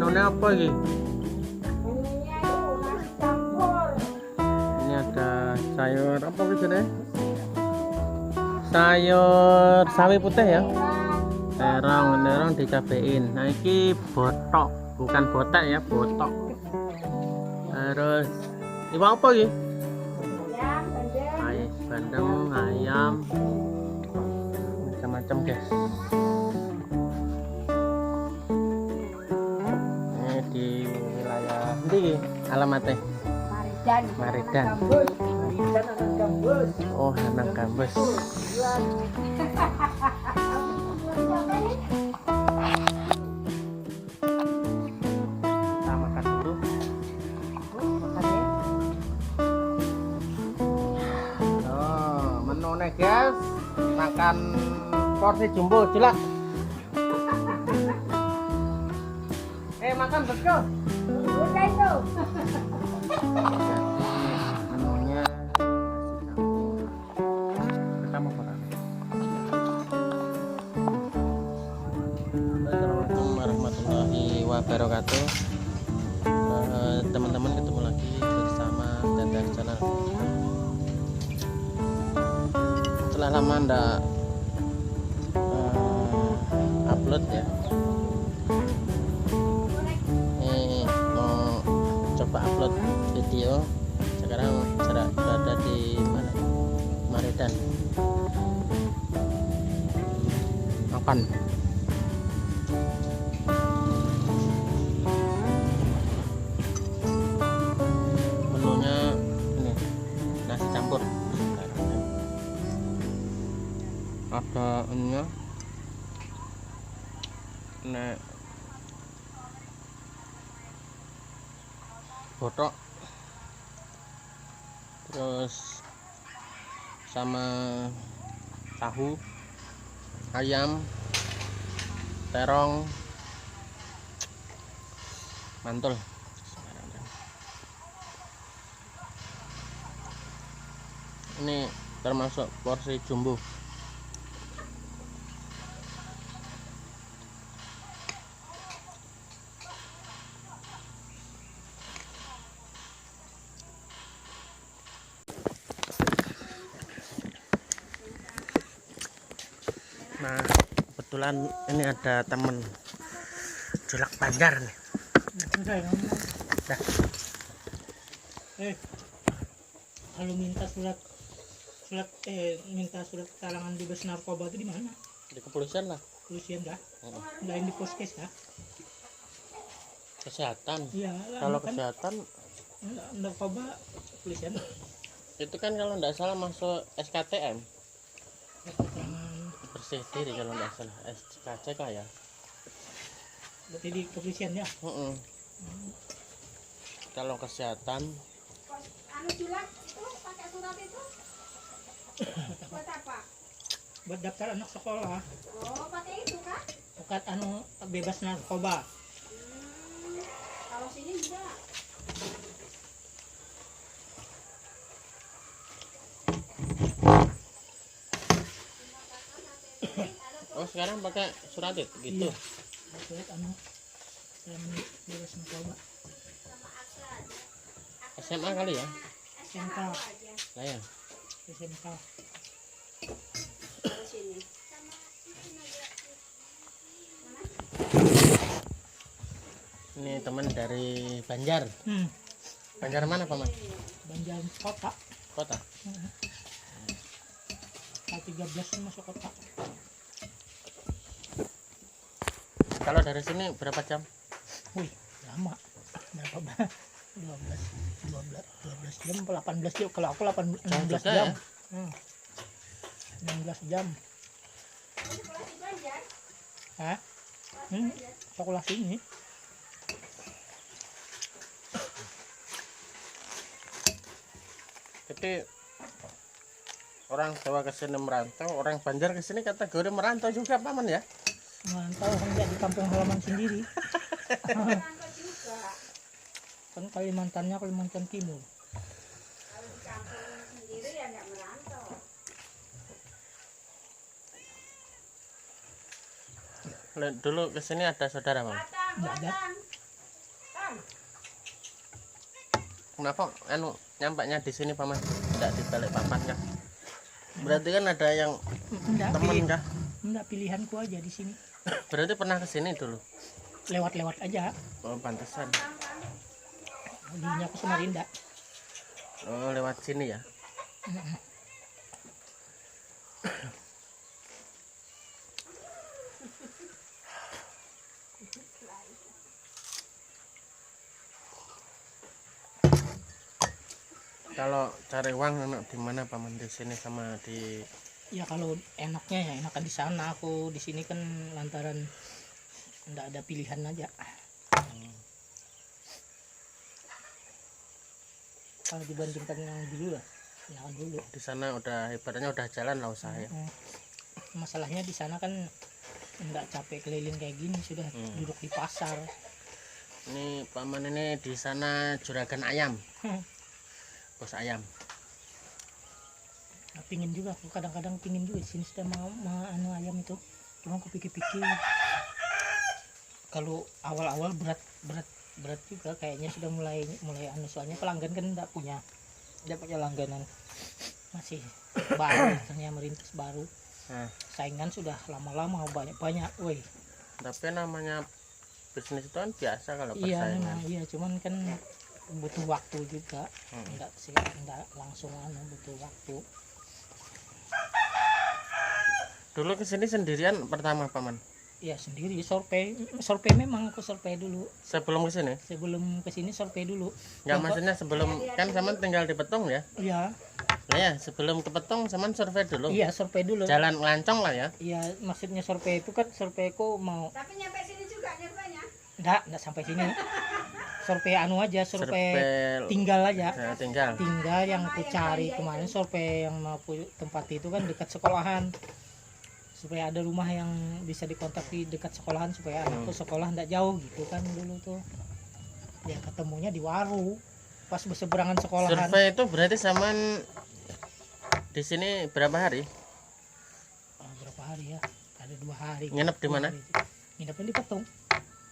Menunya apa ini? Menunya itu nasi campur. Ini ada sayur apa biasanya? Sayur sawi putih ya. Terong dicabein. Nah ini botok, bukan botek ya, botok. Terus ini apa ini? Ayam, bandeng. Bandeng, ayam, macam-macam guys. Ini di wilayah ini alamatnya Maridan. Maridan. Maridan anak gambus. Oh, anak gambus. Kita makan dulu. Oh, menunya guys, makan porsi jumbo jelak. Makan betul. Udah itu. Menunya nasi campur. Kita mau makan. Assalamualaikum warahmatullahi wabarakatuh. Teman-teman ketemu lagi bersama Dadang Channel. Setelah lama ndak upload ya. Ini mau coba upload video. Sekarang berada di mana? Maridan. Makan. Menunya ini nasi campur. Ada ininya. Nek botok, terus sama tahu, ayam, terong, mantul. Ini termasuk porsi jumbo. Nah, kebetulan ini ada temen jelak Banjar nih. Dah. Kalau minta surat keterangan bebas narkoba itu di mana? Di kepolisian lah. Polisian kah? Lain di poskes kah? Kesehatan. Iya. Kalau kan kesehatan narkoba polisian. itu kan kalau nggak salah masuk SKTM. Keterangan Bersih diri kalau nggak salah SKCK ya. berarti di kepolisian ya. Kalau kesehatan Anu julak itu pakai surat itu. Buat apa? Buat daftar anak sekolah. Oh, pakai itu kan? Bukan anu bebas narkoba. Kalau sini enggak. oh sekarang pakai surat itu gitu. Iya. Surat anu bebas narkoba. SMA kali ya. SMK. Nah ya. SMK. Sini. Ini teman dari Banjar. Banjar mana paman? Banjar kota. Kota. K13 masuk kota. Kalau dari sini berapa jam? Wih, lama. Berapa? 12 jam, 18 jam. Kalau aku 16 juga jam. ya? 16 jam. Sekolah di Banjar. Hah? Sekolah sini. Jadi orang Jawa ke sini merantau, orang Banjar ke sini kategori merantau juga paman ya? Merantau hanya di kampung halaman sendiri. Kantor juga. Kan Kalimantan Timur. Kalau di kampung sendiri ya enggak merantau. Dulu ke sini ada saudara paman? Nggak ada. Kenapa anu nyampaknya di sini paman? Tidak di balik papan kah? Berarti kan ada yang Enggak, temen kah? enggak pilihanku aja di sini. Berarti pernah ke sini dulu. Lewat-lewat aja. Oh, pantesan. Dinya aku Samarinda. Oh, lewat sini ya. Kalau cari uang enak di mana paman, di sini sama di Ya kalau enaknya ya enakan di sana. Aku di sini kan lantaran enggak ada pilihan aja. Kalau dibandingkan yang dulu lah, yang dulu. di sana udah ibaratnya udah jalan lah usaha ya. Masalahnya di sana kan enggak capek keliling kayak gini, sudah duduk di pasar. Ini paman ini di sana juragan ayam, bos ayam. Nah, pingin juga aku kadang-kadang pingin juga di sini sudah mau anu ayam itu. Cuma aku pikir-pikir kalau awal-awal berat juga kayaknya sudah mulai anu, soalnya pelanggan kan enggak punya langganan, masih baru misalnya merintis baru. Saingan sudah lama-lama banyak woi. Tapi namanya bisnis itu kan biasa kalau Iya persaingan. memang iya, cuman kan butuh waktu juga. Enggak langsung anu, butuh waktu. Dulu kesini sendirian pertama paman. Ya sendiri sorpe memang aku sorpe dulu. Sebelum kesini? Sebelum kesini sorpe dulu. Ya maksudnya sebelum kan saman tinggal di Petung ya? Iya. Nah ya sebelum ke Petung saman survei dulu. Iya sorpe dulu. Jalan ngelancong lah ya. Iya maksudnya sorpe itu kan sorpeku mau. Tapi nyampe sini juga nyerbanya. Enggak sampai sini. Sorpe anu aja, sorpe Survei tinggal aja. ya, tinggal. Tinggal yang aku cari kemarin sorpe yang mau tempat itu kan dekat sekolahan. Supaya ada rumah yang bisa dikontak di dekat sekolahan supaya anakku sekolah enggak jauh gitu kan dulu tuh. Ya ketemunya di Waru pas berseberangan sekolahan. Survei itu berarti saman di sini berapa hari? Berapa hari ya? Ada 2 hari. Nginep di mana? Nginepnya di Petung.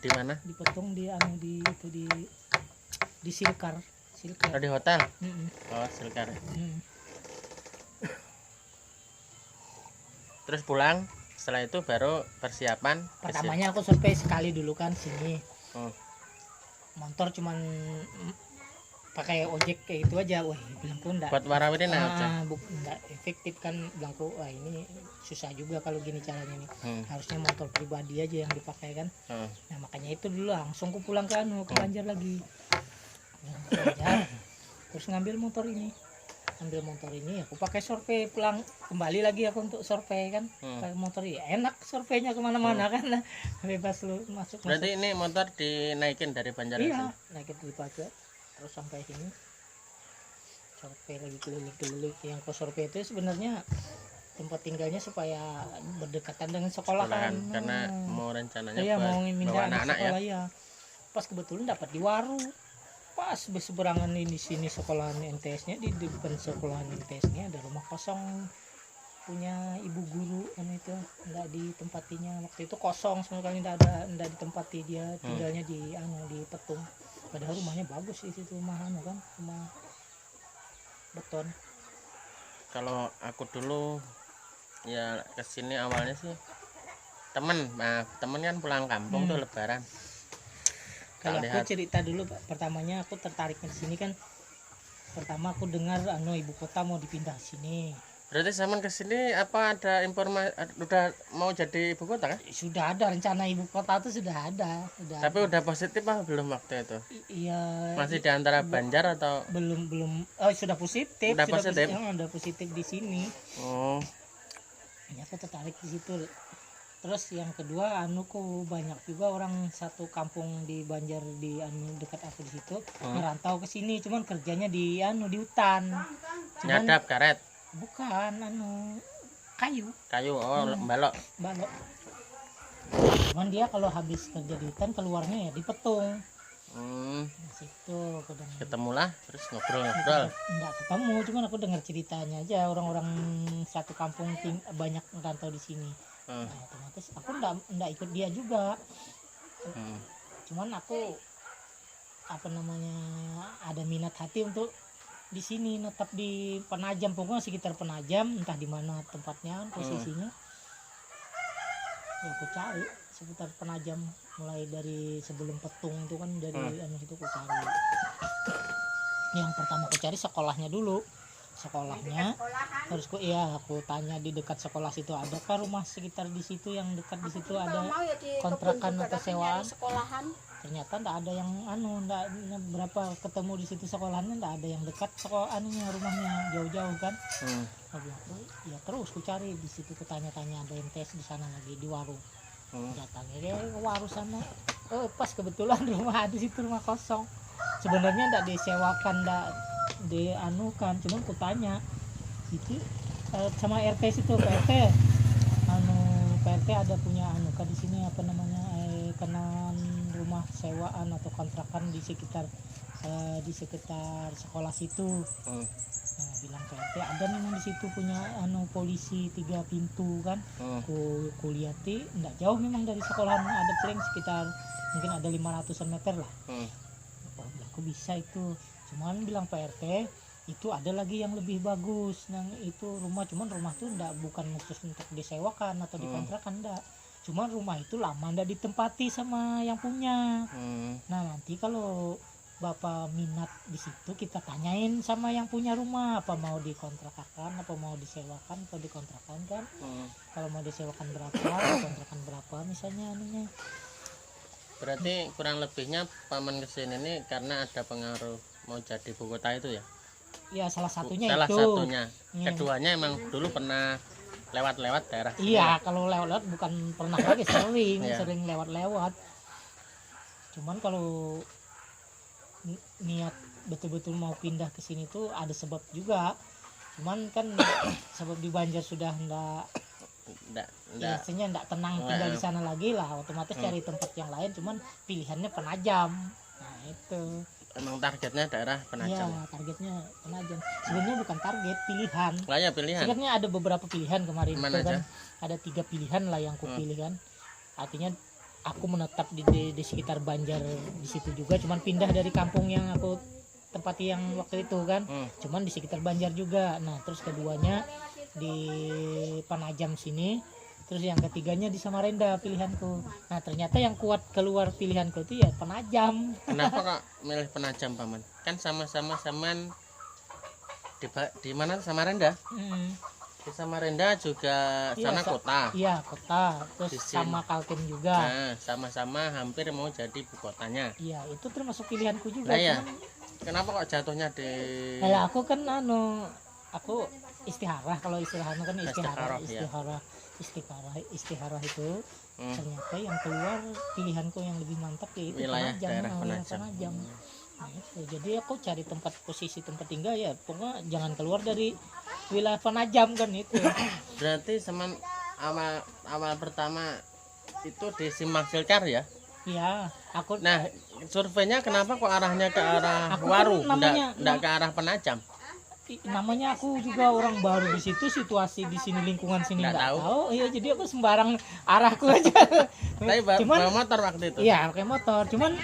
Di mana? Di Petung di anu di Silkar. Oh, di hotel. Mm-mm. Oh, Silkar. Mm. Terus pulang, setelah itu baru persiapan. Pertamanya aku survei sekali dulu kan sini. Motor cuman pakai ojek kayak itu aja. Wah, bilangku enggak. Buat warawiri aja. Enggak efektif kan, bilangku. Wah, ini susah juga kalau gini caranya nih. Harusnya motor pribadi aja yang dipakai kan. Nah, makanya itu dulu langsung aku pulang ke Banjar lagi. Terus ngambil motor ini. Aku pakai survei, pulang kembali lagi aku untuk survei kan. Pakai motor ini enak, surveinya kemana-mana kan, bebas lu masuk. Berarti ini motor dinaikin dari Banjarmasin? Iya, naikin di Paga terus sampai sini survei lagi keliling-keliling. Yang ke survei itu sebenarnya tempat tinggalnya supaya berdekatan dengan sekolahan. Karena mau rencananya iya, mau bawa minta anak-anak ya. Sekolah, ya. Pas kebetulan dapat di Waru. Pas berseberangan di sini sekolahan MTS-nya, di depan sekolahan MTS-nya ada rumah kosong punya ibu guru kan, itu enggak ditempatinya waktu itu, kosong sama sekali, enggak ditempati, dia tinggalnya di Petung, padahal rumahnya bagus di situ, rumah kan, rumah beton. Kalau aku dulu ya kesini awalnya sih temen kan pulang kampung tuh lebaran. Kalau aku cerita dulu, pertamanya aku tertarik ke sini kan, pertama aku dengar ibu kota mau dipindah sini. Berarti zaman kesini apa ada informasi udah mau jadi ibu kota kan? Sudah ada rencana ibu kota itu, sudah ada. Tapi udah positif apa belum waktu itu? Iya. Masih di antara Banjar atau? Belum. Oh, sudah positif. Udah positif. Udah positif di sini. Oh. Ya, aku tertarik di situ. Terus yang kedua, banyak juga orang satu kampung di Banjar, di dekat aku di situ, merantau ke sini, cuman kerjanya di hutan. Nyadap karet. Bukan, kayu. Balok. Cuman dia kalau habis kerja di hutan keluarnya ya di Petung. Di situ Ketemulah terus ngobrol. Enggak ketemu, cuman aku dengar ceritanya aja, orang-orang satu kampung banyak merantau di sini. Nah, otomatis aku enggak ikut dia juga. Cuman aku apa namanya ada minat hati untuk di sini netap di Penajam, pokoknya sekitar Penajam, entah di mana tempatnya posisinya. Ya aku cari sekitar Penajam, mulai dari sebelum Petung itu kan, dari anu itu aku cari. Yang pertama aku cari sekolahnya dulu, sekolahnya. Sekolahan. Terus aku tanya di dekat sekolah situ adakah rumah sekitar di situ, yang dekat di situ Kalau ada mau ya di kontrakan kebun juga, atau tapi sewaan. nyari sekolahan. Ternyata ndak ada yang ndak berapa ketemu di situ sekolahannya, ndak ada yang dekat sekolah anunya, rumahnya jauh-jauh kan. Aku ya terus ku cari di situ, ku tanya-tanya ada MTS di sana lagi di warung. Datangnya ke warung sana, pas kebetulan rumah di situ, rumah kosong. Sebenarnya ndak disewakan, ndak dianukan, cuma ku tanya itu sama RT situ, PRT PRT ada punya di sini apa namanya kenalan rumah sewaan atau kontrakan di sekitar sekolah situ. Nah, bilang PRT ada memang di situ punya polisi 3 pintu kan. Ku liati enggak jauh memang dari sekolahan, ada paling sekitar mungkin ada 500-an meter lah. Aku bisa itu, cuman bilang PRT itu ada lagi yang lebih bagus, yang itu rumah, cuman rumah tuh bukan khusus untuk disewakan atau dikontrakan, enggak, cuman rumah itu lama enggak ditempati sama yang punya. Nah nanti kalau bapak minat di situ, kita tanyain sama yang punya rumah apa mau dikontrakan, apa mau disewakan atau dikontrakan kan. Kalau mau disewakan berapa, dikontrakan berapa misalnya anunya. Berarti kurang lebihnya paman kesini ini karena ada pengaruh mau jadi ibu kota itu ya? Ya salah satunya Salah itu. satunya. Iya. Keduanya emang dulu pernah lewat-lewat daerah sini. Iya, kalau lewat-lewat bukan pernah lagi, sering Iya. sering lewat-lewat. Cuman kalau niat betul-betul mau pindah ke sini tuh ada sebab juga. Cuman kan sebab di Banjar sudah Nggak. biasanya enggak tenang tinggal di sana lagi lah, otomatis cari tempat yang lain, cuman pilihannya Penajam. Nah, itu. Emang targetnya daerah Penajam. Iya, targetnya Penajam. Sebenarnya bukan target, pilihan. Lah ya pilihan. Sebenarnya ada beberapa pilihan kemarin Mana itu kan. aja? Ada 3 pilihan lah yang ku pilih kan. Artinya aku menetap di sekitar Banjar di situ juga, cuman pindah dari kampung yang aku tempati yang waktu itu kan. Cuman di sekitar Banjar juga. Nah, terus keduanya di Penajam sini. Terus yang ketiganya di Samarinda pilihanku. Nah, ternyata yang kuat keluar pilihanku itu ya Penajam. Kenapa kok milih Penajam paman? Kan sama-sama saman di mana Samarinda? Di Samarinda juga Iya, sana kota. Iya, kota. Terus Di sini. sama Kaltim juga. Nah, sama-sama hampir mau jadi ibu kotanya. Iya, itu termasuk pilihanku juga. Lah ya. Cuman, Kenapa kok jatuhnya di lah aku kan aku istiharah, kalau istilahnya kan Istikharah, ya. istiharah itu ternyata yang keluar pilihanku yang lebih mantap yaitu wilayah Penajam, daerah wilayah Penajam? Penajam. Nah, itu. Jadi aku cari posisi tempat tinggal ya pokoknya jangan keluar dari wilayah Penajam kan itu. Berarti semen awal pertama itu di Simpang Silkar ya? Iya, aku Nah, surveinya kenapa kok arahnya ke arah Aku kan Waru, namanya- nggak ke arah Penajam? namanya aku juga orang baru di situ, situasi di sini, lingkungan sini Nggak nggak tahu. tahu. Iya, jadi aku sembarang arahku aja. Tapi Cuman bawa motor waktu itu. iya pakai motor, cuman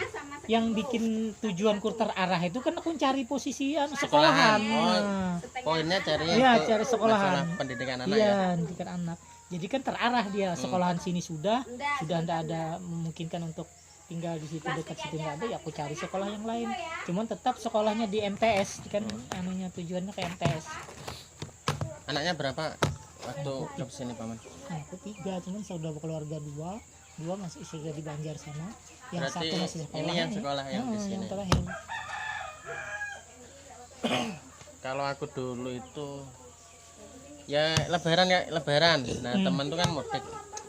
yang bikin tujuanku terarah itu kan aku cari posisi sekolahan. Oh, Nah, poinnya cari Iya, itu cari sekolahan. masalah pendidikan anak iya, ya. pendidikan anak. Jadi kan terarah dia, sekolahan sini sudah tidak ada memungkinkan untuk tinggal di situ, dekat situ nggak ada, ya aku cari sekolah yang lain. Cuman tetap sekolahnya di MTS kan, anunya tujuannya ke MTS. Anaknya berapa waktu ke sini paman? Aku 3, cuman saudara keluarga 2 masih isi di Banjar sana. Yang Berarti satu masih sekolah. ini yang sekolah yang di sini. Yang terakhir. Kalau aku dulu itu ya lebaran. Nah, temen tuh kan mudik.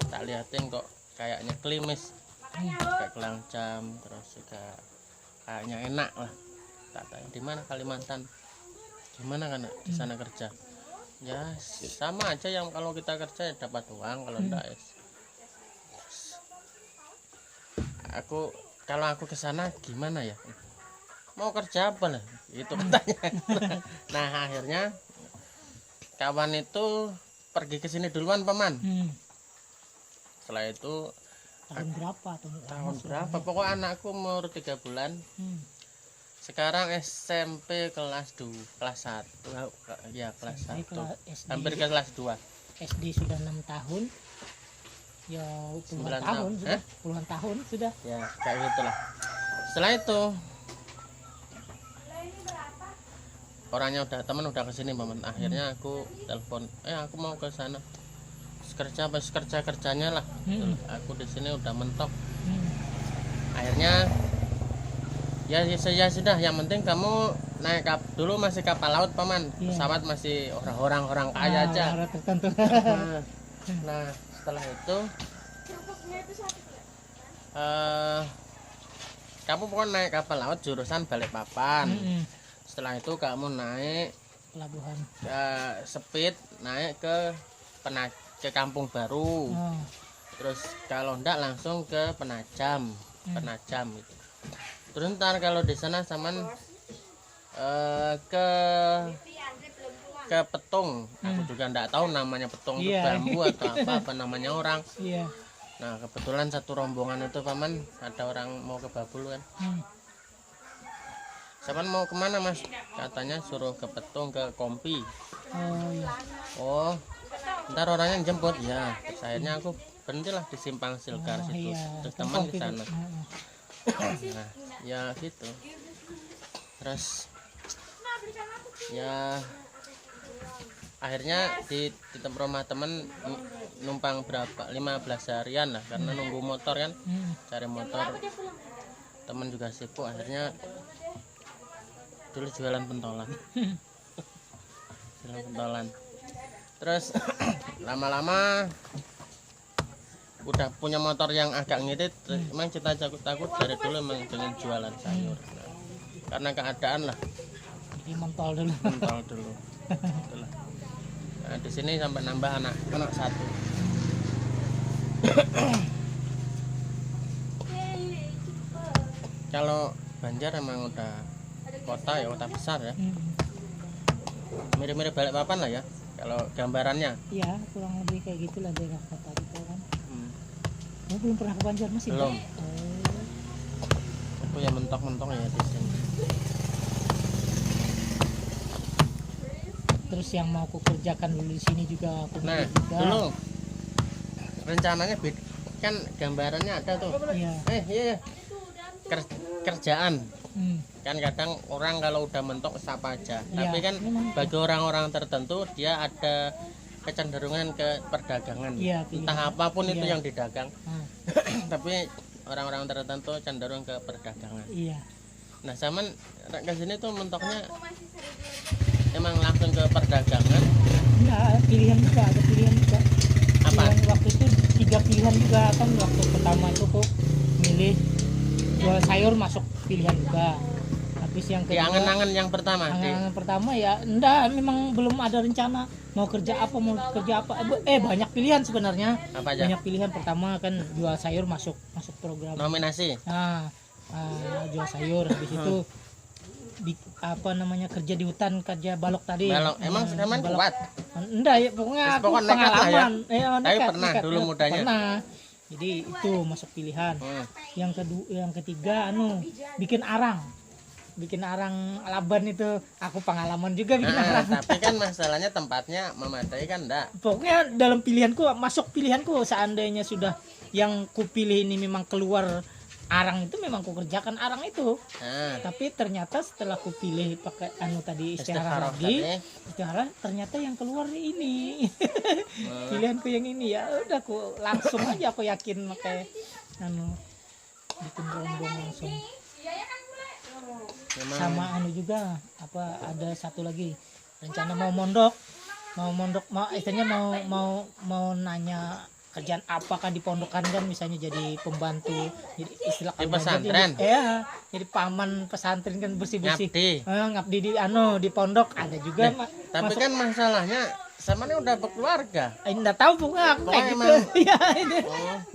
Tak liatin kok kayaknya klimis. Kayak gelang jam, terus juga kayaknya enak lah. Tak tanya di mana Kalimantan. Gimana kan di sana kerja? Ya sama aja yang kalau kita kerja ya dapat uang, kalau enggak ya. Kalau aku ke sana gimana ya? Mau kerja apa lah? Itu pertanyaan. Nah, akhirnya kawan itu pergi ke sini duluan paman. Setelah itu Tahun berapa atau tahun berapa? Pokok anakku umur 3 bulan. Sekarang SMP kelas 2, kelas 1. Ya, kelas 1. Hampir ke kelas 2. SD sudah 6 tahun. Ya puluhan 9 tahun tahun. sudah, puluhan tahun sudah. Ya, kayak gitulah. Setelah itu orangnya teman udah kesini paman. Akhirnya aku telepon, aku mau ke sana. Kerja pas kerjanya lah. Aku di sini udah mentok. Akhirnya ya sudah, yang penting kamu naik dulu masih kapal laut paman. Pesawat masih orang kaya aja. Orang tertentu. Nah, setelah itu kamu pokoknya naik kapal laut jurusan Balikpapan. Setelah itu kamu naik Pelabuhan speed naik ke Kampung Baru. Terus kalau enggak langsung ke Penajam itu. Terus ntar kalau di sana saman ke Petung. Aku juga enggak tahu namanya Petung itu bambu atau apa namanya orang. Nah, kebetulan satu rombongan itu paman ada orang mau ke Babul kan. Saman mau kemana mas? Katanya suruh ke Petung, ke Kompi. Oh, ntar orangnya jemput ya. Akhirnya aku berhentilah di Simpang Silgar situ. Terus teman di sana. Nah, ya gitu. Terus ya akhirnya di rumah temen numpang berapa 15 harian lah karena nunggu motor kan, cari motor. Temen juga sibuk, akhirnya dulu jualan pentolan. Terus lama-lama udah punya motor yang agak ngirit. Emang cita takut dari dulu emang dengan jualan sayur. Nah, karena keadaan lah. Jadi mentol dulu. Itulah. Nah, di sini sampai nambah anak 1. Kalau Banjar emang udah kota besar ya. Mirip-mirip Balikpapan lah ya kalau gambarannya. Iya, kurang lebih kayak gitulah daerah kota gitu kan. Belum pernah ke Banjar masih? Belum. Aku ya mentok-mentok ya di sini. Terus yang mau aku kerjakan dulu di sini juga aku juga. Dulu rencananya kan gambarannya ada tuh. Iya. Kerjaan. Kan kadang orang kalau udah mentok sapa aja. Tapi kan bagi orang-orang tertentu dia ada kecenderungan ke perdagangan. Entah apapun itu yang didagang. Tapi orang-orang tertentu cenderung ke perdagangan. Nah, zaman ke sini tuh mentoknya emang langsung ke perdagangan. Enggak, pilihan juga, ada pilihan juga. Apa? Waktu itu 3 pilihan juga kan. Waktu pertama itu aku milih jual sayur, masuk pilihan juga. Habis yang kedua, angan-angan yang pertama. Angan-angan pertama ya enggak, memang belum ada rencana mau kerja apa. Banyak pilihan sebenarnya. Apa aja? Banyak pilihan. Pertama kan jual sayur, masuk program nominasi. Jual sayur. Habis itu kerja di hutan, kerja balok tadi. Emang sekarang kuat? Enggak ya, pokoknya aku pengalaman. Tapi pernah dulu mudanya. Pernah. Jadi itu masuk pilihan. Yang ketiga bikin arang laban itu aku pengalaman juga bikin arang. Tapi kan masalahnya tempatnya memadai kan enggak. Pokoknya dalam pilihanku, masuk pilihanku, seandainya sudah yang kupilih ini memang keluar arang itu, memang ku kerjakan arang itu. Tapi ternyata setelah ku pilih pakai istihara lagi, ternyata yang keluar ini. Pilihanku yang ini, ya udah aku langsung aja, aku yakin pakai bikin rombong langsung. Sama juga ada satu lagi rencana mau nanya kerjaan apakah di pondokan kan, misalnya jadi pembantu, jadi istilah di pesantren. Jadi paman pesantren kan, bersih-bersih. Ngabdi di pondok ada juga. Tapi kan masalahnya sama ini udah berkeluarga. Enggak tahu pokoknya aku kayak gitu. Ya, ini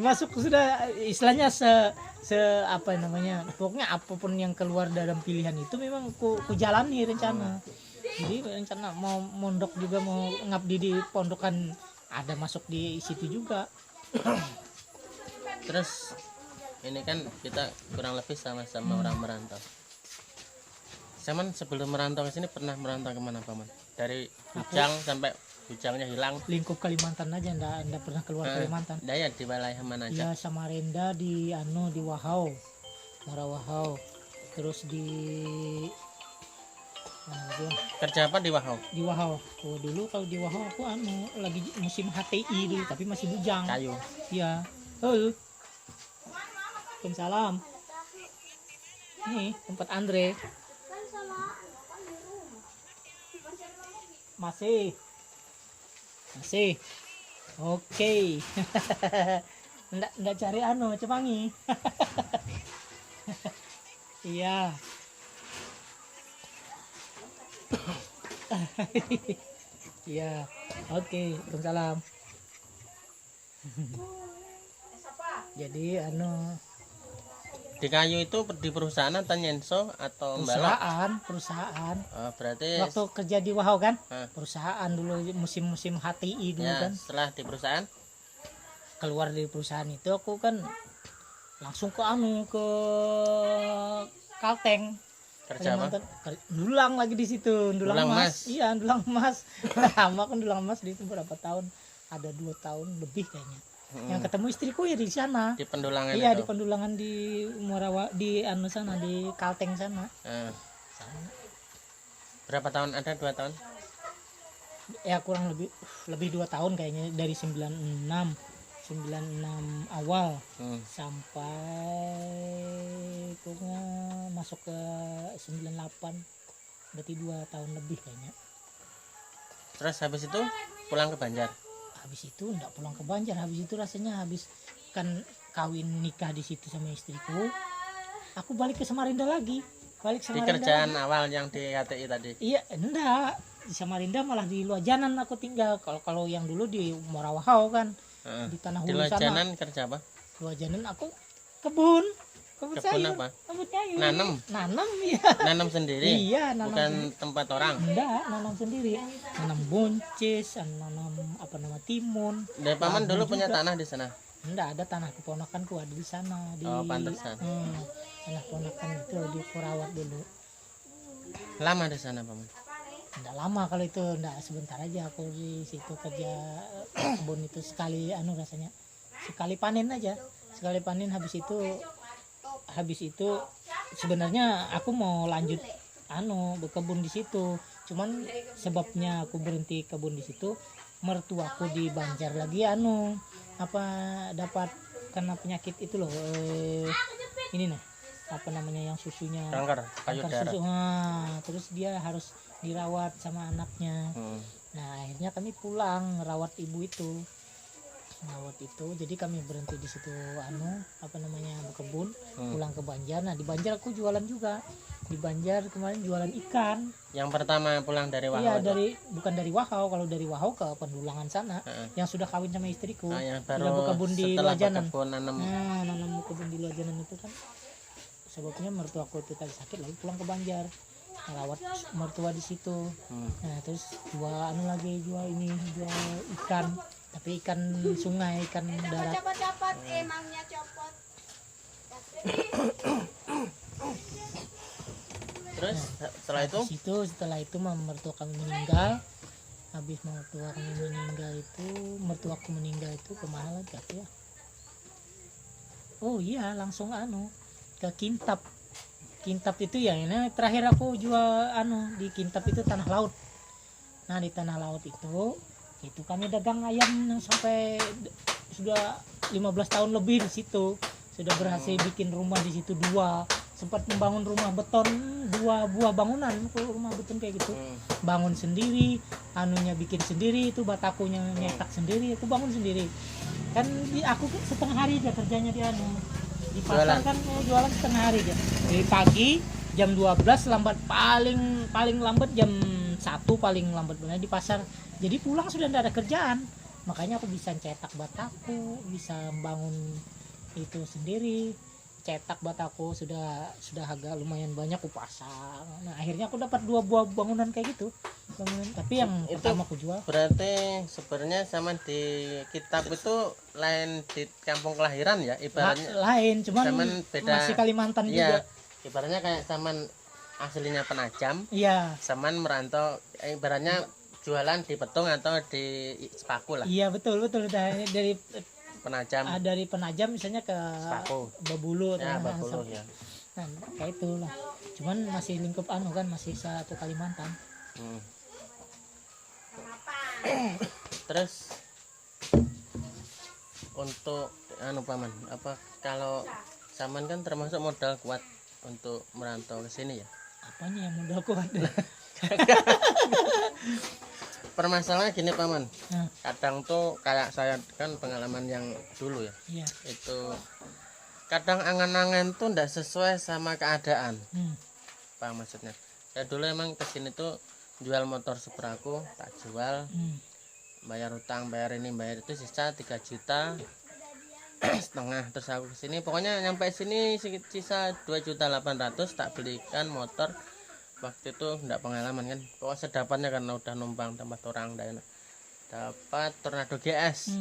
masuk sudah istilahnya pokoknya apapun yang keluar dalam pilihan itu memang ku jalani rencana. Jadi rencana mau mondok juga, mau ngabdi di pondokan, ada masuk di situ juga. Terus ini kan kita kurang lebih sama-sama orang merantau. Zaman sebelum merantau ke sini pernah merantau kemana paman? Dari Bujang sampai Bujangnya hilang. Lingkup Kalimantan aja, ndak pernah keluar Kalimantan. Ya di wilayah mana aja? Ya Samarinda di di Wahau, Muara Wahau. Terus di mana lagi ya? Kerja apa di Wahau? Di Wahau. Oh, dulu kalau di Wahau aku lagi musim HTI dulu, tapi masih bujang. Kayu. Iya. Halo. Waalaikumsalam. Nih tempat Andre. Masih. Oke. Nggak cari Cemangi. Iya. Iya. Oke, Waalaikumsalam. Jadi Di kayu itu di perusahaan atau nyenso atau balok? perusahaan. Oh, berarti Waktu kerja di Wahau kan, Hah. perusahaan dulu musim-musim HTI dulu ya kan. setelah di perusahaan Keluar dari perusahaan itu aku kan langsung ke ke Kalteng. kerja apa? Dulang lagi di situ, dulang Dulang emas. emas. Iya, dulang emas. Lama kan dulang emas di situ berapa tahun? Ada 2 tahun lebih kayaknya. Yang ketemu istriku ya di sana. Di pendulangan Iya, itu. di pendulangan di di sana, di Kalteng sana. Eh, berapa tahun ada? 2 tahun? Ya kurang lebih 2 tahun kayaknya, dari 96 awal sampai pokoknya masuk ke 98, berarti 2 tahun lebih kayaknya. Terus habis itu pulang ke Banjar. Habis itu enggak pulang ke Banjar, habis itu rasanya habis kan kawin nikah di situ sama istriku, aku balik ke Samarinda lagi. Di kerjaan awal yang di HTI tadi. Iya, enggak, di Samarinda malah di Luajanan aku tinggal. Kalau yang dulu di Muara Wahau kan, di tanah Di hulu sana. Luajanan kerja apa? Luajanan aku kebun sayur. Apa? Kebun sayur. Nanam ya. Nanam sendiri. Iya, nanam Bukan sendiri. tempat orang. Enggak, nanam sendiri. Nanam buncis, nanam timun. Dari paman Labu dulu punya juga. tanah di sana. Enggak, ada tanah keponakanku ada di sana di Oh, pantesan. tanah keponakan itu di Kurawat dulu. Lama di sana paman. Enggak lama kalau itu, enggak, sebentar aja aku di situ kerja kebun itu sekali rasanya. Sekali panen aja. Sekali panen habis itu sebenarnya aku mau lanjut berkebun di situ. Cuman sebabnya aku berhenti kebun di situ, mertuaku di Banjar lagi dapat kena penyakit itu loh, ini yang susunya Kanker payudara. susu. Terus dia harus dirawat sama anaknya. Nah, akhirnya kami pulang ngerawat ibu itu. Jadi kami berhenti di situ berkebun, pulang ke Banjar. Nah, di Banjar aku jualan juga. Di Banjar kemarin jualan ikan. Yang pertama pulang dari Wahau. Iya, bukan dari Wahau. Kalau dari Wahau ke pendulangan sana, yang sudah kawin sama istriku. Yang sudah berkebun di Luajanan. Nanam Kebun di Luajanan itu kan sebabnya mertuaku itu tadi sakit, lalu pulang ke Banjar merawat mertua di situ. Nah, terus jual ikan, tapi ikan sungai, ikan darat. Copot emangnya copot. Terus setelah itu mertua kami meninggal. Habis mertuaku meninggal itu kemana lagi ya? Oh iya, langsung ke Kintab. Kintab itu ya, ini terakhir aku jual di Kintab itu tanah laut. Nah, di tanah laut itu kami dagang ayam sampai sudah 15 tahun lebih di situ. Sudah berhasil bikin rumah di situ 2. Sempat membangun rumah beton 2 buah bangunan, rumah beton kayak gitu. Bangun sendiri, bikin sendiri, itu batakunya nyetak sendiri, aku bangun sendiri. Kan aku setengah hari aja kerjanya di pasar kan jualan setengah hari aja. Dari pagi jam 12 lambat, paling lambat jam 1 paling lambat benar di pasar. Jadi pulang sudah tidak ada kerjaan. Makanya aku bisa cetak bataku, bisa bangun itu sendiri. Cetak bataku sudah agak lumayan banyak aku pasang. Nah, akhirnya aku dapat 2 buah bangunan kayak gitu. Tapi yang itu pertama aku jual. Berarti sebenarnya sama di Kitab itu lain di kampung kelahiran ya, ibaratnya. Lain, cuman beda, masih Kalimantan iya, juga. Ibaratnya kayak saman aslinya Penajam, Iya. Saman merantau ibaratnya jualan di Petung atau di Sepaku lah. Iya betul dari Penajam, dari Penajam misalnya ke Sepaku. Babulu Ya, nah, Babulu ya. nah, kayak itulah. Cuman masih lingkup anu kan masih satu Kalimantan. Hmm. Kenapa? Terus untuk anu paman, apa kalau Saman kan termasuk modal kuat untuk merantau ke sini ya. Apanya yang modal kuat? Permasalahannya gini paman, Nah, kadang tuh kayak saya kan pengalaman yang dulu ya, iya. itu kadang angan-angan tuh ndak sesuai sama keadaan. Apa maksudnya? Ya dulu emang kesini tuh jual motor Supra aku tak jual, bayar utang, bayar ini bayar itu, sisa 3 juta setengah. Terus aku kesini pokoknya nyampe sini sisa 2.800.000 tak belikan motor. Waktu itu enggak pengalaman kan, pokoknya sedapannya karena udah numpang tempat orang dan dapat Tornado GS.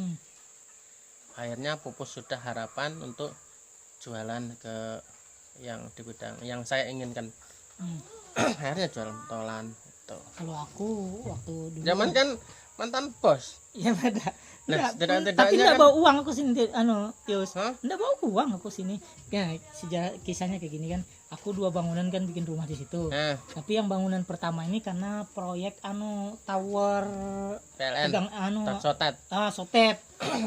Akhirnya pupus sudah harapan untuk jualan ke yang di bidang yang saya inginkan. Akhirnya jual tolan itu. Kalau aku waktu dulu Zaman kan mantan bos. ya beda. Nah, Tapi setidak-tidaknya enggak kan- bawa uang aku sini anu Yus. Hah? Enggak bawa uang aku sini. Ya, sejarah kisahnya kayak gini kan. Aku 2 bangunan kan bikin rumah di situ. Nah, Tapi yang bangunan pertama ini karena proyek anu tower PLN pegang anu Sotet. sotet.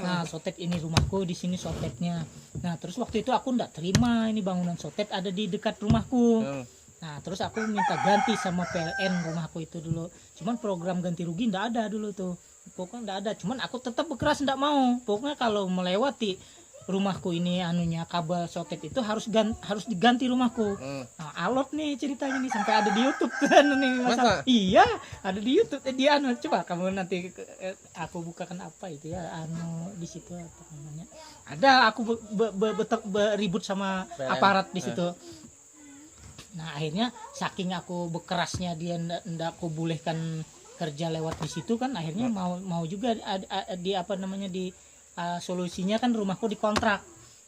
Nah, sotet ini rumahku, di sini sotetnya. Nah, terus waktu itu aku enggak terima ini bangunan sotet ada di dekat rumahku. Nah, terus aku minta ganti sama PLN rumahku itu dulu. Cuman program ganti rugi enggak ada dulu tuh. Pokoknya enggak ada. Cuman aku tetap berkeras enggak mau. Pokoknya kalau melewati rumahku ini anunya kabel sotet itu harus diganti rumahku. Nah, alot nih ceritanya nih sampai ada di YouTube tuh anu nih masalah. Masa? Iya, ada di YouTube. Dia anu coba kamu nanti aku bukakan apa itu ya anu di situ apa namanya. Ada aku beribut sama PLN. aparat di situ. Nah, akhirnya saking aku berkerasnya dia ndak aku bolehkan kerja lewat di situ kan akhirnya mau juga di apa namanya di solusinya kan rumahku dikontrak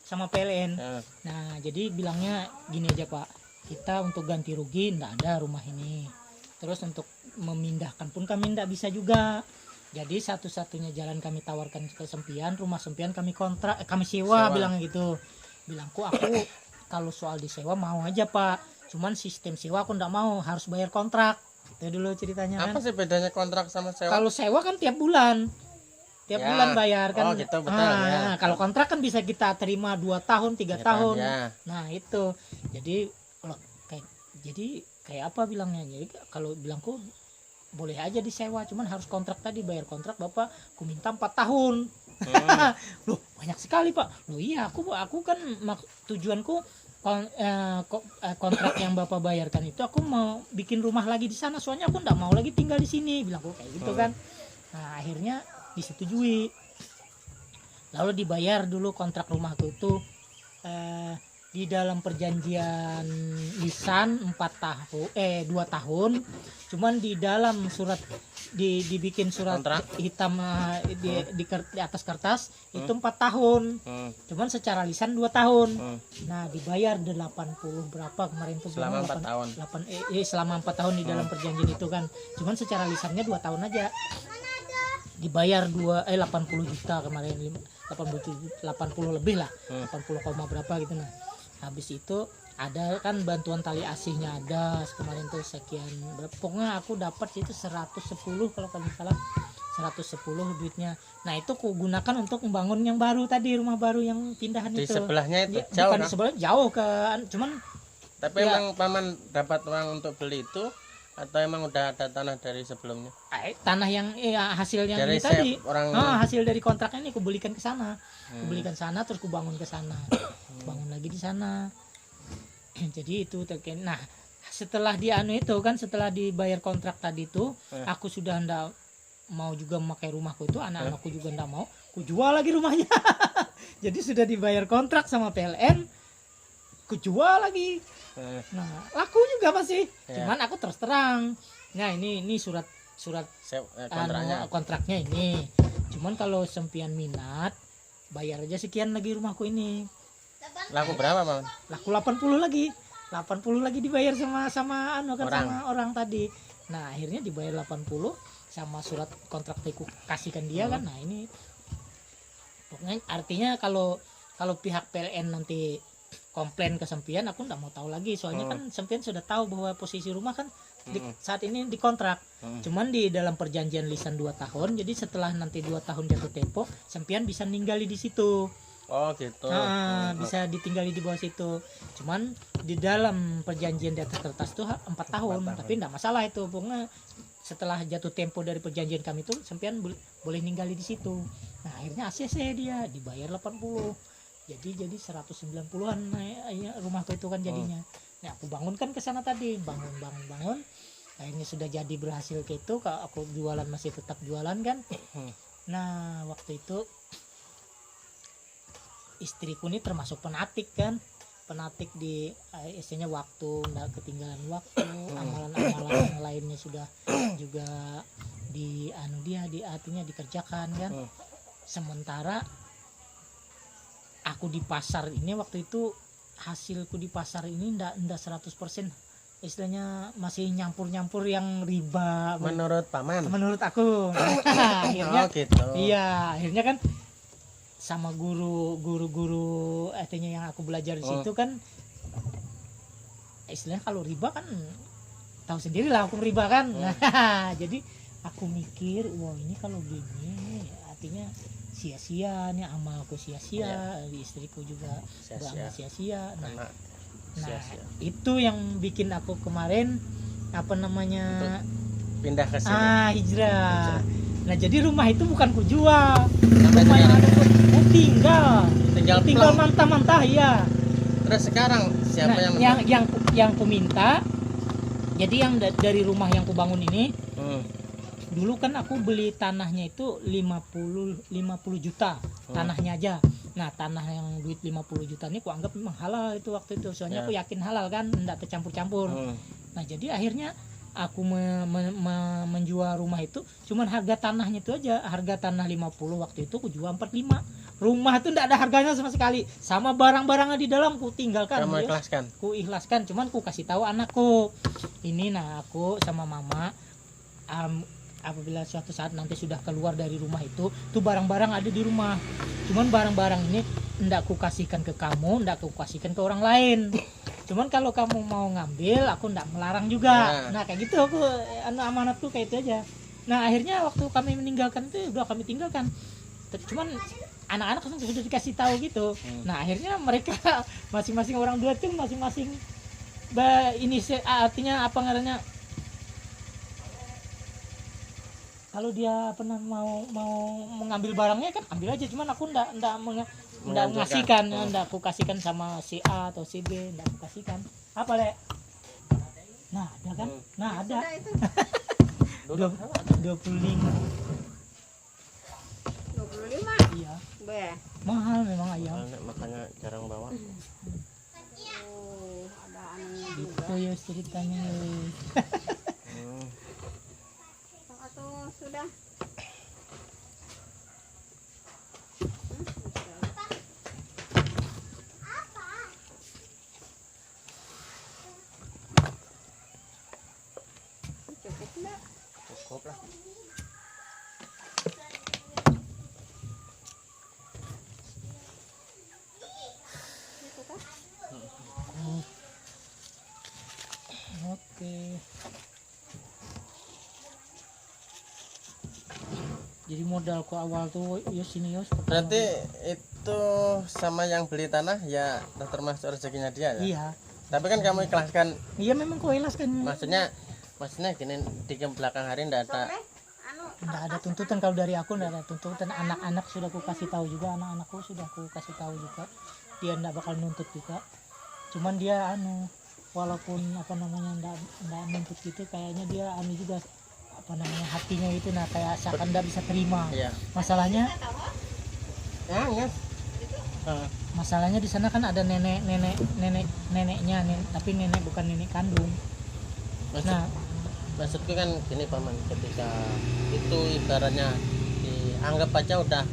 sama PLN. Nah, jadi bilangnya gini aja Pak, kita untuk ganti rugi ndak ada rumah ini. Terus untuk memindahkan pun kami ndak bisa juga. Jadi satu-satunya jalan kami tawarkan ke Sempian, rumah Sempian kami kontrak, kami sewa, bilangnya gitu. Bilangku aku kalau soal disewa mau aja Pak. Cuman sistem sewa aku ndak mau, harus bayar kontrak. Itu dulu ceritanya kan. Apa sih bedanya kontrak sama sewa? Kalau sewa kan tiap bulan. Tiap Ya. bulan bayar kan. Oh, gitu, betul, ya. Kalau kontrak kan bisa kita terima 2 tahun, 3 tahun. Ya. Nah, itu. Jadi kalau kayak apa bilangnya? Jadi kalau bilangku boleh aja disewa, cuman harus kontrak tadi, bayar kontrak Bapak, ku minta 4 tahun. Loh, banyak sekali Pak. Loh iya, aku kan tujuanku kontrak yang Bapak bayarkan itu aku mau bikin rumah lagi di sana, soalnya aku enggak mau lagi tinggal di sini, bilangku kayak gitu kan. Nah, akhirnya disetujui. Lalu dibayar dulu kontrak rumahku itu di dalam perjanjian lisan 2 tahun. Cuman di dalam surat dibikin surat Kontrak? hitam di atas kertas itu 4 tahun. Cuman secara lisan 2 tahun. Nah, dibayar 80 berapa kemarin tuh Selama 4 tahun. selama 4 tahun di dalam perjanjian itu kan. Cuman secara lisannya 2 tahun aja. Dibayar 80 juta kemarin, 80 lebih lah. 80, berapa gitu nah. Habis itu ada kan bantuan tali asihnya ada kemarin tuh sekian berapa, pokoknya aku dapat itu 110 kalau nggak salah, 110 duitnya. Nah, itu aku gunakan untuk membangun yang baru tadi, rumah baru yang pindahan Di itu. sebelahnya itu Ya, jauh bukan kan? di sebelah, jauh ke cuman Tapi ya. emang paman dapat uang untuk beli itu atau emang udah ada tanah dari sebelumnya? tanah yang hasil yang Dari ini tadi orang hasil dari kontraknya ini aku belikan ke sana. Aku belikan sana terus aku bangun ke sana. Bangun lagi di sana. Jadi itu nah, setelah setelah dibayar kontrak tadi itu aku sudah ndak mau juga memakai rumahku itu, anak-anakku juga ndak mau, aku jual lagi rumahnya. Jadi sudah dibayar kontrak sama PLN, aku jual lagi. Nah, laku juga pasti. Cuman aku terus terang. Nah, ini surat kontraknya. Kontraknya ini. Cuman kalau Sempian minat, bayar aja sekian lagi rumahku ini. Laku berapa paman? Laku 80 lagi. 80 lagi dibayar sama anu kan, Orang. sama orang tadi. Nah akhirnya dibayar 80 sama surat kontrak aku kasihkan dia kan. Nah ini pokoknya artinya kalau pihak PLN nanti komplain ke Sempian, aku nggak mau tahu lagi, soalnya kan Sempian sudah tahu bahwa posisi rumah kan saat ini dikontrak. Cuman di dalam perjanjian lisan 2 tahun, jadi setelah nanti 2 tahun jatuh tempo, Sempian bisa ninggali di situ. Oh gitu. Bisa ditinggali di bawah situ. Cuman di dalam perjanjian di atas kertas tuh 4 tahun, tapi enggak masalah itu. Pokoknya setelah jatuh tempo dari perjanjian kami itu Sempian boleh ninggali di situ. Nah, akhirnya ACC dia dibayar 80. Jadi 190-an rumahku itu kan jadinya. Nah, aku bangunkan ke sana tadi, bangun. Akhirnya sudah jadi berhasil ke itu, aku jualan masih tetap jualan kan. Nah, waktu itu istriku ini termasuk penatik kan, penatik di istilahnya waktu, nggak ketinggalan waktu, amalan-amalan yang lainnya sudah juga artinya dikerjakan kan. Sementara aku di pasar ini waktu itu hasilku di pasar ini ndak 100%, istilahnya masih nyampur yang riba Menurut paman. menurut aku. Akhirnya gitu. iya, akhirnya kan sama guru artinya yang aku belajar di situ kan, istilahnya kalau riba kan tahu sendiri lah hukum riba kan. Jadi aku mikir, wah ini kalau gini artinya sia-sia nih, amalku sia-sia, istriku juga beramal sia-sia. Nah, itu yang bikin aku kemarin pindah ke sini. Hijrah. Nah, jadi rumah itu bukan ku jual. Rumah yang ada ku tinggal mantah-mantah ya. Terus sekarang siapa yang ku minta? Jadi yang dari rumah yang ku bangun ini, dulu kan aku beli tanahnya itu 50 juta tanahnya aja. Nah, tanah yang duit 50 juta ini aku anggap memang halal itu waktu itu, soalnya aku yakin halal kan, enggak tercampur-campur. Nah, jadi akhirnya aku menjual rumah itu, cuman harga tanahnya itu aja, harga tanah 50 waktu itu aku jual 45. Rumah itu enggak ada harganya sama sekali, sama barang-barangnya di dalam ku tinggalkan. Kamu ikhlaskan? Ku ikhlaskan, cuman ku kasih tahu anakku ini. Nah, aku sama mama apabila suatu saat nanti sudah keluar dari rumah itu, tuh barang-barang ada di rumah. Cuman barang-barang ini enggak aku kasihkan ke kamu, enggak aku kasihkan ke orang lain. Cuman kalau kamu mau ngambil, aku enggak melarang juga. Nah, kayak gitu aku amanatku kayak itu aja. Nah, akhirnya waktu kami meninggalkan itu udah kami tinggalkan. Cuman anak-anak sudah dikasih tahu gitu. Nah, akhirnya mereka masing-masing orang dua tuh masing-masing ini artinya apa ngarannya, kalau dia pernah mau mengambil barangnya kan ambil aja, cuman aku enggak ngasihkan, enggak aku kasihkan sama si A atau si B, enggak aku kasihkan. Apa, Le? Nah, ada kan? Nah, ada. 25. Iya. Mahal memang ayam. Makanya jarang bawa. Ada anunya Itu ya ceritanya. atau sudah cukup enggak? Cukup lah. Gitu kan? Oke. Jadi modalku awal tuh ini Berarti itu sama yang beli tanah ya termasuk rezekinya dia ya? Iya. Tapi kan kamu ikhlaskan. Iya, memang ku ikhlaskan. Maksudnya gini, di belakang hari ndak ada Nggak ada tuntutan kalau dari aku, nggak ada tuntutan. Anak-anak sudah aku kasih tahu juga, anak-anakku sudah aku kasih tahu juga. Dia nggak bakal nuntut juga. Cuman dia walaupun nggak nuntut gitu, kayaknya dia juga hatinya itu kayak seakan nggak bisa terima. Iya. Masalahnya masalahnya di sana kan ada neneknya, tapi nenek bukan nenek kandung. Maksudku kan gini paman, ketika itu ibaratnya dianggap aja udah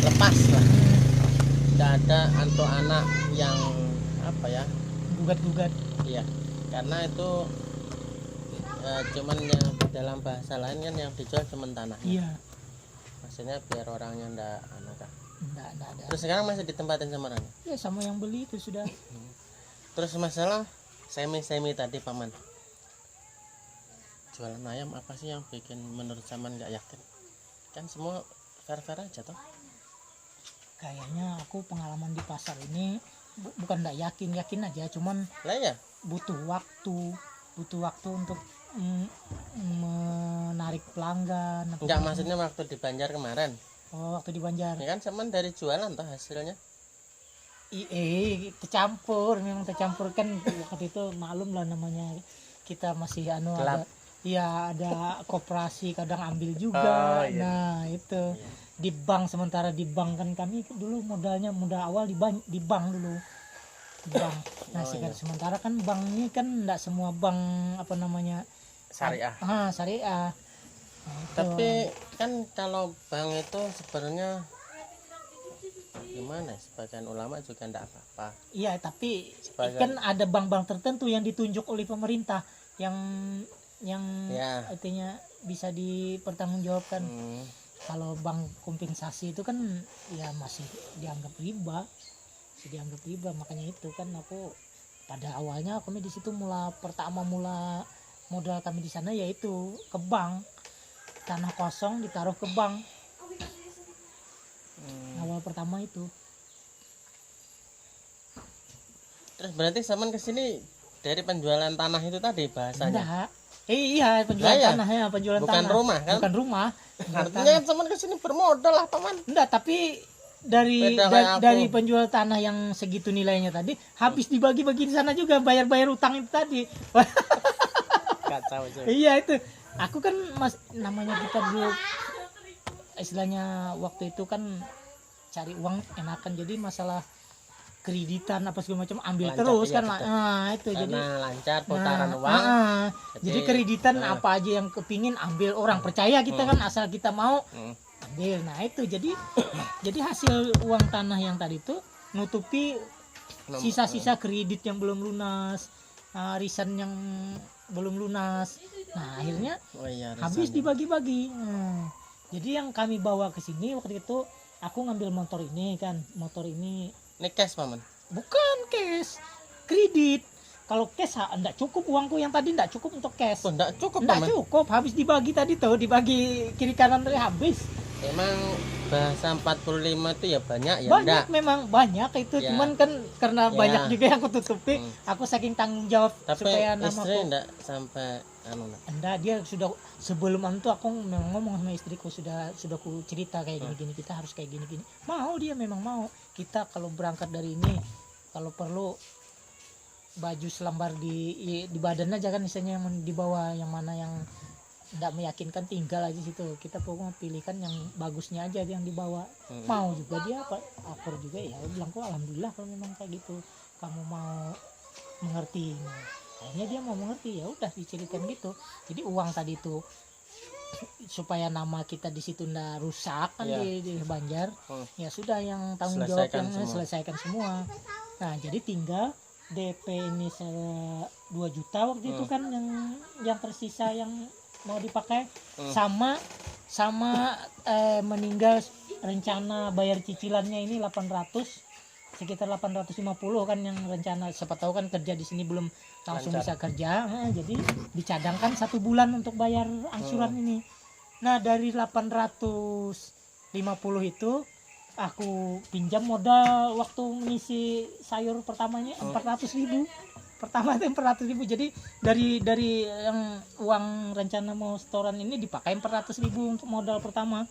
lepas lah, nggak ada atau anak yang gugat-gugat. Iya, karena itu cuman yang dalam bahasa lain kan yang dijual cuman tanahnya. Iya, Maksudnya biar orangnya ndak anu kan. enggak ada. Terus sekarang masih ditempatin sama orangnya. Ya sama yang beli itu sudah. Terus masalah semi tadi paman, jualan ayam apa sih yang bikin menurut Saman nggak yakin? Kan semua fair aja toh. Kayaknya aku pengalaman di pasar ini bukan enggak yakin aja, cuman Lah ya, butuh waktu untuk menarik pelanggan. nggak maksudnya waktu di Banjar kemarin. Oh, waktu di Banjar. Ya kan Saman dari jualan toh hasilnya. Memang tercampur kan waktu itu maklum lah namanya kita masih anu Gelap. ada koperasi kadang ambil juga. Oh, iya. Nah itu di bank, sementara di bank kan kami dulu modal awal di bank dulu di bank. Nah sementara kan bank ini kan enggak semua bank apa namanya Syariah. syariah. Nah, itu. Tapi kan kalau bank itu sebenarnya gimana? Sebagian ulama juga enggak apa-apa. Iya, tapi Sebagai- kan ada bank-bank tertentu yang ditunjuk oleh pemerintah yang Ya. artinya bisa dipertanggungjawabkan. Kalau bank kompensasi itu kan ya masih dianggap riba, makanya itu kan aku pada awalnya kami di situ mula modal kami di sana yaitu ke bank, tanah kosong ditaruh ke bank. Awal pertama itu. Terus berarti Saman kesini dari penjualan tanah itu tadi bahasanya. Enggak. Iya, penjualan Lah ya, tanahnya, penjualan bukan tanah. rumah, kan? Bukan rumah. penjual Artinya tanah. kan Saman kesini bermodal lah paman. Enggak, tapi dari Beda kayak aku. dari penjual tanah yang segitu nilainya tadi habis dibagi-bagi di sana juga, bayar utang itu tadi. Kacau aja. Iya itu. Aku kan namanya kita dulu istilahnya waktu itu kan cari uang enakan, jadi masalah kreditan apa segala macam ambil Lancar, terus iya, kan. betul. Nah, itu Karena jadi lancar putaran uang. jadi kreditan apa aja yang kepingin ambil, orang percaya kita kan, asal kita mau ambil. Nah itu jadi hasil uang tanah yang tadi itu nutupi sisa-sisa kredit yang belum lunas, arisan yang belum lunas. Nah akhirnya Oh iya, habis arisannya. dibagi-bagi. Jadi yang kami bawa ke sini waktu itu, aku ngambil motor ini Ini cash paman. bukan cash, kredit. Kalau cash enggak cukup, uangku yang tadi enggak cukup untuk cash. Oh, enggak cukup Enggak paman. cukup, habis dibagi tadi tuh, dibagi kiri kanan tadi habis. Emang bahasa 45 itu ya banyak ya Banyak enggak. memang banyak itu, Ya. cuman kan karena Ya. banyak juga yang aku tutupi, aku saking tanggung jawab Tapi supaya istri namaku. enggak sampai anu nak. Enggak, dia sudah sebelum itu aku memang ngomong sama istriku, sudah aku cerita kayak gini-gini, kita harus kayak gini-gini. Mau, dia memang mau. Kita kalau berangkat dari ini, kalau perlu baju selembar di badan aja kan, misalnya yang dibawa, yang mana yang enggak meyakinkan tinggal aja situ. Kita pokoknya pilihkan yang bagusnya aja yang dibawa. Mau juga dia akur juga, ya bilang kok alhamdulillah kalau memang kayak gitu kamu mau mengerti. Nah, akhirnya dia mau mengerti, ya udah diceritakan gitu. Jadi uang tadi itu supaya nama kita di situ ndak rusak kan, Iya. di Banjar, ya sudah yang tanggung Selesaikan jawab yang semua. selesaikan semua. Nah jadi tinggal DP ini 2 juta waktu itu kan yang tersisa yang mau dipakai, sama meninggal rencana bayar cicilannya ini 800, sekitar 850 kan yang rencana. Siapa tahu kan kerja di sini belum langsung bisa kerja, jadi dicadangkan 1 bulan untuk bayar angsuran ini. Nah dari 850 itu aku pinjam modal waktu mengisi sayur pertamanya 400.000. Pertama itu 400.000, jadi dari yang uang rencana mau setoran ini dipakai 400.000 untuk modal pertama.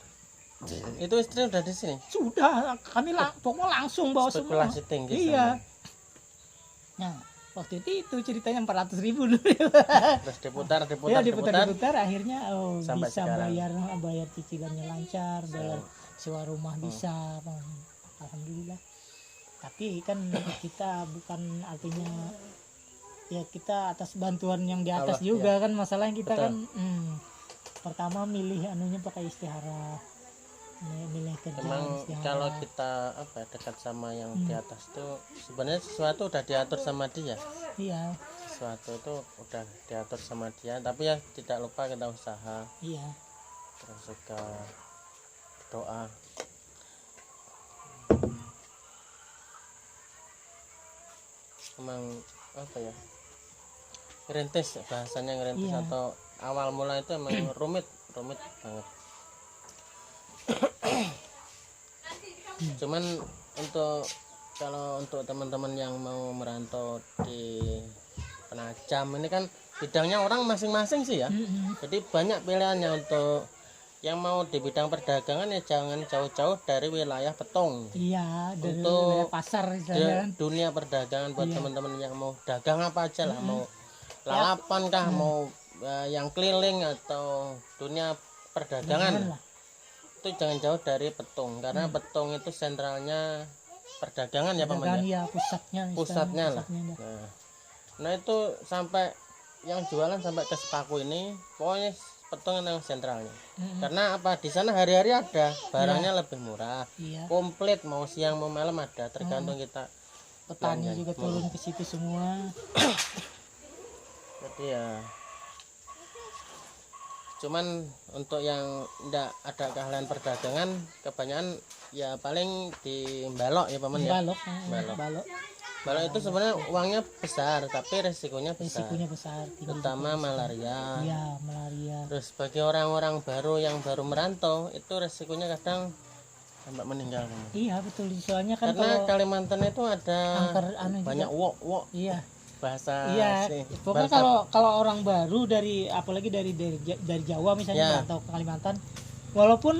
Itu istri udah di sini. Sudah kami pokoknya langsung bawa semua. Spekulasi tinggi. Iya. Saman. Nah waktu itu ceritanya 400.000 dulu. Terus diputar Ya diputar akhirnya Sampai bisa sekarang. bayar cicilannya lancar, bayar sewa rumah bisa. Alhamdulillah. Tapi kan kita bukan artinya ya kita atas bantuan yang di atas Allah, juga kan, masalahnya kita Betul. kan pertama milih anunya pakai istihara. nilai kerja Emang harus jalan. kalau kita apa ya, dekat sama yang di atas tuh sebenarnya sesuatu udah diatur sama dia. Iya, Sesuatu itu udah diatur sama dia, tapi ya tidak lupa kita usaha, iya. terus juga doa. Emang apa ya, ngerintis bahasanya, ngerintis Iya. atau awal mula itu emang rumit banget. Cuman kalau untuk teman-teman yang mau merantau di Penajam ini kan bidangnya orang masing-masing sih ya. Mm-mm. Jadi banyak pilihannya. Untuk yang mau di bidang perdagangan ya jangan jauh-jauh dari wilayah Petung. Iya, dari Untuk wilayah pasar istilahnya kan. Dunia perdagangan buat Iya. teman-teman yang mau dagang apa aja lah, mau lalapan kah, mau yang keliling atau dunia perdagangan, Jangan lah. itu jangan jauh dari Petung, karena Petung itu sentralnya perdagangan ya Paman Dagangan ya, ya pusatnya istilahnya, pusatnya lah. dah. Nah itu sampai yang jualan sampai ke Sepaku ini pokoknya Petung yang sentralnya. Mm-mm. Karena apa, di sana hari-hari ada barangnya lebih murah, Iya, komplit, mau siang mau malam ada, tergantung kita. petani belanja. juga turun ke situ semua. Jadi ya cuman untuk yang tidak ada keahlian perdagangan kebanyakan ya paling di balok ya Paman ya. Balok, Balok. balok. Balok itu sebenarnya uangnya besar tapi resikonya besar, Risikonya besar, tinggi terutama juga. malaria. Iya, malaria. Terus bagi orang-orang baru yang baru merantau itu resikonya kadang sampai meninggal Paman. Iya, betul. Soalnya kan Karena kalau Kalimantan itu ada angker anu banyak juga. wok Iya, bahasa iya. sih. Pokoknya kalau orang baru dari apalagi dari Jawa misalnya Ya. atau ke Kalimantan, walaupun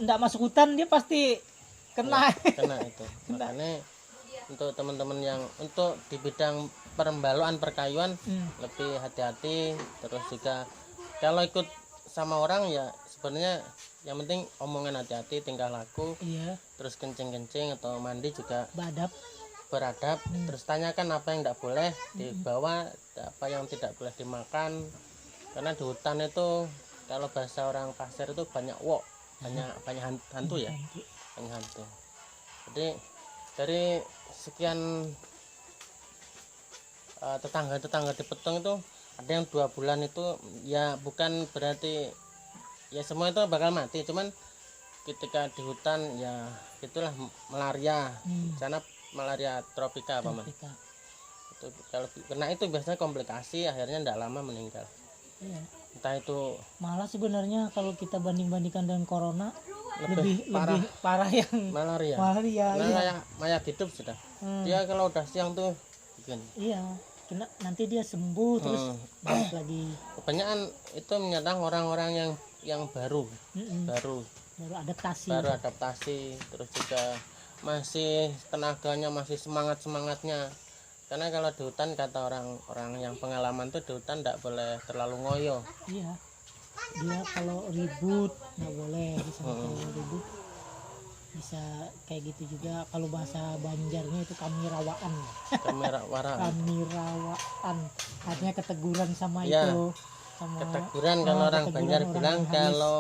enggak masuk hutan dia pasti kena. Kena itu. Makanya untuk teman-teman yang untuk di bidang perembaloan perkayuan Hmm. lebih hati-hati. Terus juga kalau ikut sama orang ya sebenarnya yang penting omongan hati-hati, tingkah laku, Iya, terus kencing-kencing atau mandi juga badap. beradab. Terus tanyakan apa yang tidak boleh dibawa, apa yang tidak boleh dimakan, karena di hutan itu kalau bahasa orang pasir itu banyak wok, banyak hantu ya, banyak hantu. Jadi dari sekian tetangga-tetangga di Petung itu ada yang 2 bulan itu ya bukan berarti ya semua itu bakal mati, cuman ketika di hutan ya itulah malaria. Sana malaria tropika Paman. Tropika. Itu kalau kena itu biasanya komplikasi, akhirnya tidak lama meninggal. Iya. Entah itu Malah sebenarnya kalau kita banding-bandingkan dengan corona lebih lebih parah yang malaria. malaria. Nah, Iya. mayat hidup sudah. Hmm. Dia kalau udah siang tuh bikin. Iya. Kena nanti dia sembuh terus balik lagi. Kebanyakan itu menyerang orang-orang yang baru, Mm-mm. baru Baru adaptasi. terus juga masih tenaganya masih semangatnya. Karena kalau di hutan kata orang-orang yang pengalaman tuh di hutan tidak boleh terlalu ngoyo. Iya. Dia kalau ribut nggak boleh, bisa kalau ribut bisa kayak gitu juga. Kalau bahasa Banjarnya itu kamirawaan. Kamera warang. Kamirawaan artinya keteguran sama Ya, itu, sama Keteguran kalau orang keteguran Banjar orang bilang, yang halus. kalau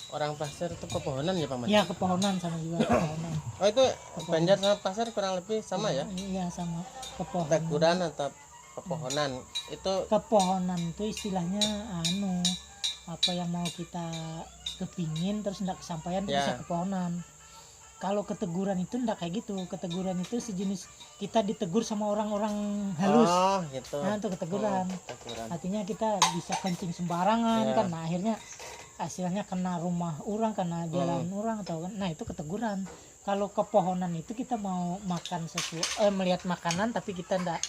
orang pasir itu pepohonan ya Paman. Iya, kepohonan sama juga kepohonan. Oh itu Banjar sama pasir kurang lebih sama ya? Iya, sama kepohonan. Keteguran atau pepohonan itu Kepohonan itu istilahnya anu apa yang mau kita kepingin terus enggak kesampaian itu Ya. bisa kepohonan. Kalau keteguran itu enggak kayak gitu. Keteguran itu sejenis kita ditegur sama orang-orang halus. Oh gitu. Nah, itu keteguran. Keteguran. Artinya kita bisa kencing sembarangan Ya. kan. Nah, akhirnya hasilnya kena rumah orang, kena jalan orang atau kan. Nah, itu keteguran. Kalau kepohonan itu kita mau makan melihat makanan tapi kita enggak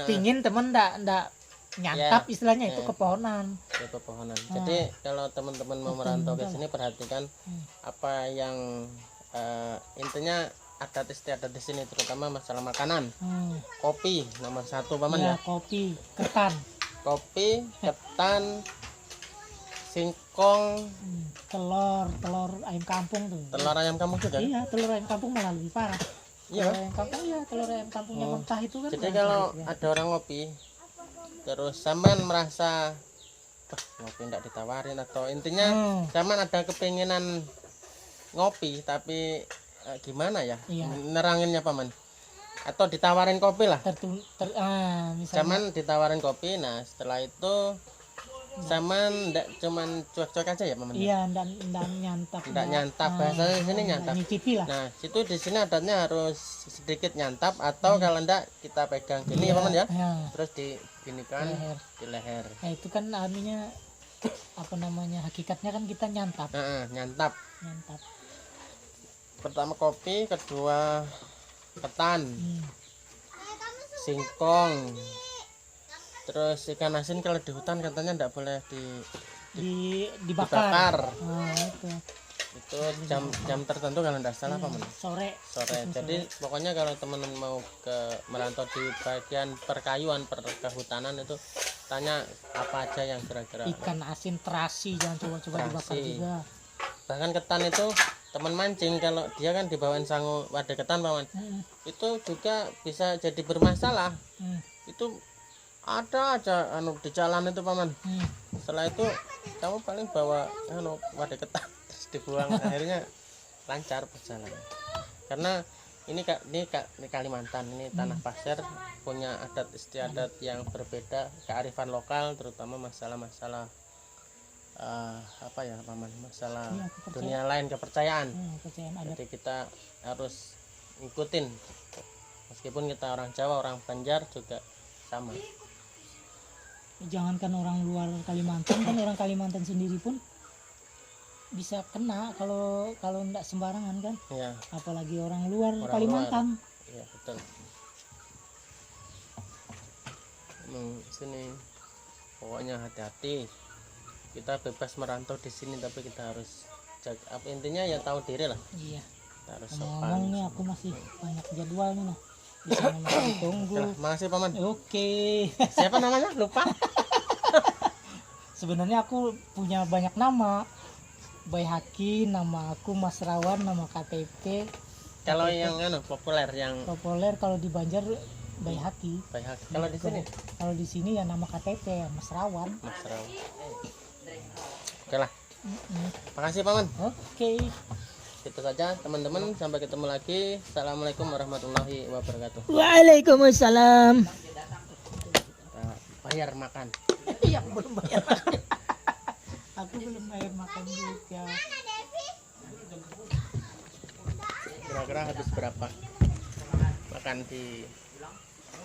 pingin temen enggak nyantap, istilahnya itu kepohonan. Ya, pepohonan. Jadi kalau teman-teman mau merantau ke sini perhatikan apa yang intinya adat istiadat di sini, terutama masalah makanan. Kopi nomor 1 Paman Ya, ya. kopi, ketan, Kopi, ketan, singkong, telur ayam kampung tuh. telur ayam kampung juga. Iya, telur ayam kampung malah lebih parah. Iya. Telur ayam kampung ya, telur ayam kampung yang mentah itu kan. Jadi kalau ada orang ngopi terus sampean merasa ngopi enggak ditawarin atau intinya sampean ada kepinginan ngopi tapi gimana ya Iya. neranginnya paman, atau ditawarin kopi lah. Misalnya Zaman ditawarin kopi, nah setelah itu zaman ndak cuman cuek-cuek aja ya paman. iya ndak nyantap. Ndak nyantap, bahasanya di sini nyantap. Nyicipi lah. Nah situ di sini adatnya harus sedikit nyantap, atau kalau ndak kita pegang gini ya paman ya, terus diginikan Leher. di leher. Nah itu kan anunya apa namanya, hakikatnya kan kita nyantap. Nyantap. Nyantap. Pertama kopi, kedua ketan, Hmm. singkong, terus ikan asin. Kalau di hutan katanya ndak boleh Dibakar. dibakar. Nah, itu Jam tertentu kalau ndak salah paman. sore. Sore. Jadi pokoknya kalau teman-teman mau merantau di bagian perkayuan, kehutanan itu tanya apa aja yang kira-kira. Ikan asin terasi jangan coba-coba dibakar Terasi. juga. Bahkan ketan itu teman mancing, kalau dia kan dibawain sangu wadah ketan paman, itu juga bisa jadi bermasalah. Itu ada aja di jalan itu paman. Setelah itu kamu paling bawa wadah ketan terus dibuang, akhirnya lancar perjalanan. Karena ini Kalimantan, ini tanah pasir, punya adat istiadat yang berbeda, kearifan lokal, terutama masalah-masalah apa ya paman, masalah Iya, kepercayaan. dunia lain, kepercayaan. Kepercayaan adat. Jadi kita harus ngikutin, meskipun kita orang Jawa, orang Banjar juga sama. Jangankan orang luar Kalimantan, kan orang Kalimantan sendiri pun bisa kena kalau enggak sembarangan kan, Ya, apalagi orang luar Orang Kalimantan. ya betul. Sini pokoknya hati-hati. Kita bebas merantau di sini, tapi kita harus jaga. Intinya ya tahu diri lah. Iya. Kita harus Ngomong sopan. nih aku masih banyak jadwal nih nah. Di sana masih tunggu. Oke lah, makasih paman. Oke. Siapa namanya? Lupa. Sebenarnya aku punya banyak nama. Bayhaki, nama aku Mas Rawan, nama KTP. Kalau yang populer yang Populer kalau di Banjar Bayhaki. baik. Kalau di sini Kalau di sini ya nama KTP ya Mas Rawan. Mas Raw. Oke lah. Makasih paman. Oke. Itu saja teman-teman, sampai ketemu lagi. Assalamualaikum warahmatullahi wabarakatuh. Waalaikumsalam. Kita bayar makan. Iya, belum bayar. Aku belum bayar makan juga. Kira-kira habis berapa makan di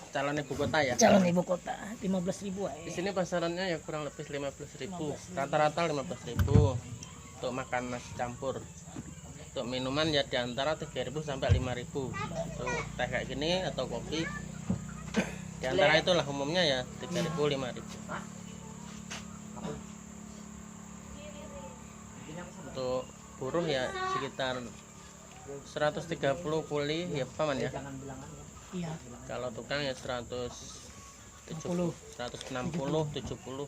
calon ibu kota ya? Calon ibu kota 15.000 Di sini pasarannya ya kurang lebih 15.000. Rata-rata 15.000 untuk makan nasi campur. Untuk minuman ya di antara 3.000 sampai 5.000. Untuk teh kayak gini atau kopi di antara itulah, umumnya ya 3.000 5.000. Untuk buruh ya sekitar 130 kuli ya paman ya. Iya. Kalau tukang ya 170, 160, 70.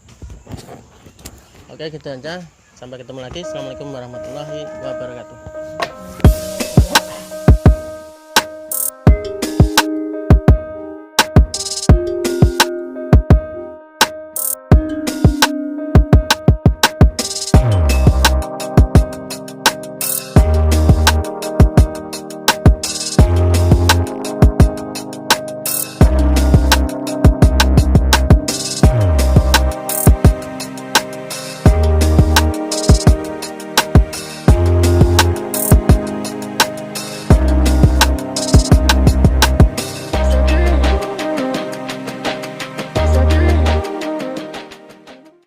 Oke, gitu aja. Sampai ketemu lagi. Assalamualaikum warahmatullahi wabarakatuh.